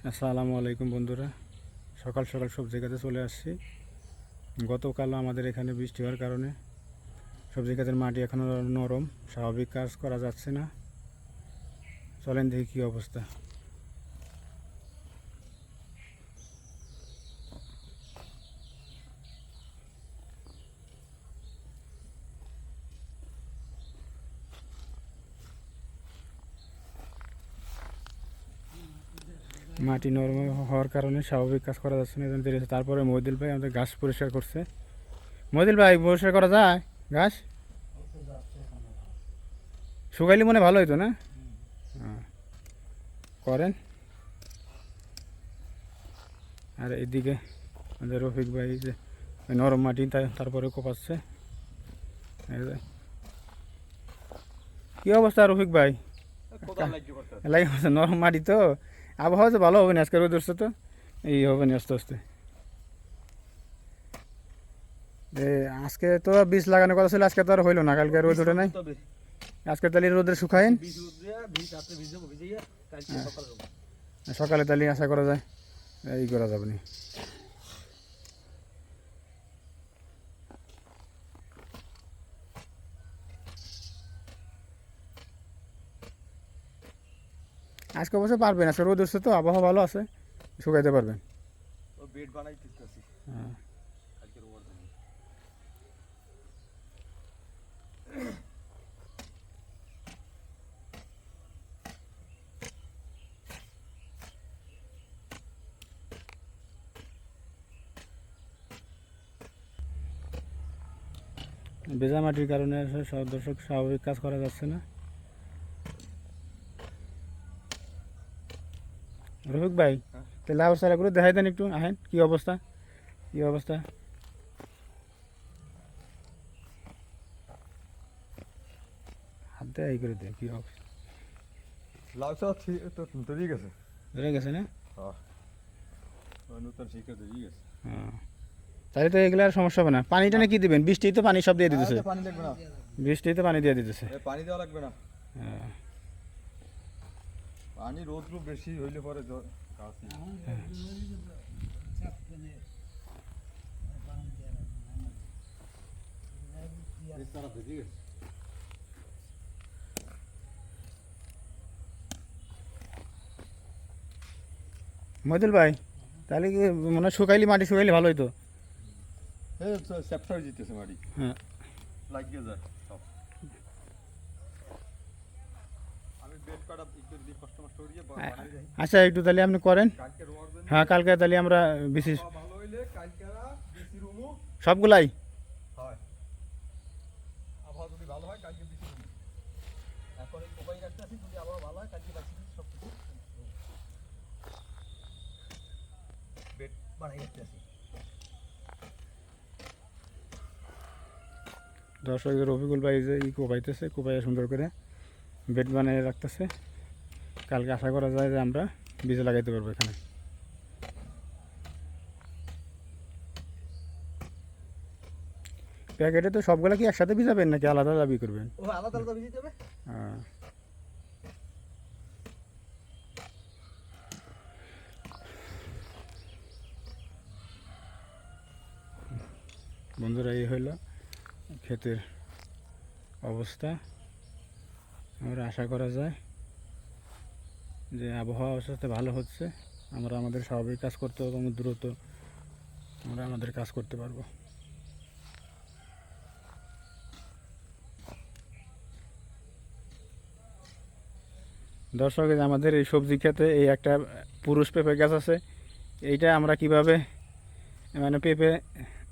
আসসালামু আলাইকুম বন্ধুরা, সকাল সকাল সবজি গাছে চলে আসছি। গতকাল আমাদের এখানে বৃষ্টি হওয়ার কারণে সবজি গাছের মাটি এখনও নরম, স্বাভাবিক কাজ করা যাচ্ছে না। চলেন দেখি কী অবস্থা। মাটি নরম হওয়ার কারণে স্বাভাবিক কাজ করা যাচ্ছে না, তারপরে মহিদুল ভাই আমাদের ঘাস পরিষ্কার করছে। মহিদুল ভাই, পরিষ্কার করা যায় ঘাস? শুকাইলে মনে ভালো হইতো না? করেন। আর এদিকে আমাদের রফিক ভাই যে নরম মাটি তারপরে কোপাচ্ছে। কি অবস্থা রফিক ভাই? নরম মাটি তো, আবহাওয়া তো ভালো হবে না, আজকে রোদ উঠছে তো এই হবে না আস্তে আস্তে। আজকে তো বীজ লাগানোর কথা ছিল, আজকে তো আর হইলো না, কালকে রোদ ওঠে নাই। আজকে তাহলে রোদের শুকাইন, সকালে তাহলে আশা করা যায় এই করা যাবে না। আজকে অবশ্য পারবেন, আজকে রোদ উঠছে তো, আবহাওয়া ভালো আছে, শুকাইতে পারবেন। হ্যাঁ, ভেজা মাটির কারণে দর্শক স্বাভাবিক কাজ করা যাচ্ছে না। রফিক ভাই, তাহলে অবস্থা করে দেখাই দেন একটু, আহেন কি অবস্থা, কি অবস্থা। হাত দিয়ে এই করে দেয় কি অবস্থা। ধরে গেছে, ধরে গেছে না? নতুন শিখে ধরে গেছে। হ্যাঁ, তাহলে তো এগুলো আর সমস্যা হবে না। পানি টানে কি দিবেন? বৃষ্টি তো পানি সব দিয়ে দিতেছে, পানি লাগবে না, বৃষ্টি তো পানি দিয়ে দিতেছে। পানি দেওয়া লাগবে না। হ্যাঁ, পানি রোদ বেশি হইলে পরে মহিদুল ভাই, তাহলে কি মনে হয় শুকাইলে, মাটি শুকাইলে ভালো হইতো। চ্যাপ্টার জিতেছে মাটি, হ্যাঁ, লাগিয়ে যায় সব। আমি বেড কাটা একটু যদি কষ্ট করিয়ে বানাই যাই। আচ্ছা একটু তাহলে আপনি করেন। কালকে রোয়ার জন্য হ্যাঁ, কালকে তাহলে আমরা বিশেষ ভালো হইলে কালকে বেশি রুমও সবগুলাই। হয়, আবহাওয়া যদি ভালো হয় কালকে বেশি রুমও। এখন এই মোবাইল রাখতে আসি, যদি আবহাওয়া ভালো হয় কালকে বাকি সব কিছু বেড বানাই রাখতে আসি। দর্শক রফিকুল ভাই যে কোপাইতেছে, কোপাইয়া সুন্দর করে বেড বানিয়ে রাখতেছে। কালকে আশা করা যায় যে আমরা বীজ লাগাইতে পারবো এখানে। প্যাকেটে তো সবগুলা কি একসাথে ভিজাবেন নাকি আলাদা আলাদা করবেন? ও আলাদা আলাদা ভিজিয়ে দেবে। হ্যাঁ, বন্ধুরা এই হইল ক্ষেতের অবস্থা। আমরা আশা করা যায় যে আবহাওয়া অবস্থা ভালো হচ্ছে, আমরা আমাদের স্বাভাবিক কাজ করতে হবে, দ্রুত আমরা আমাদের কাজ করতে পারবো। দর্শক, আমাদের এই সবজি ক্ষেতে এই একটা পুরুষ পেঁপে গাছ আছে, এইটা আমরা কিভাবে মানে পেঁপে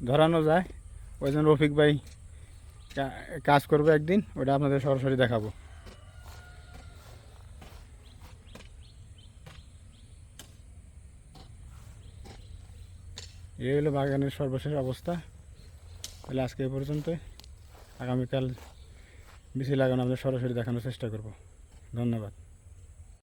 ধরানো যায়, ওই জন্য রফিক ভাই কাজ করবে একদিন, ওটা আপনাদের সরাসরি দেখাবো। এই হলো বাগানের সর্বশেষ অবস্থা। তাহলে আজকে এ পর্যন্তই, আগামীকাল বিচি লাগানো আপনাদের সরাসরি দেখানোর চেষ্টা করব। ধন্যবাদ।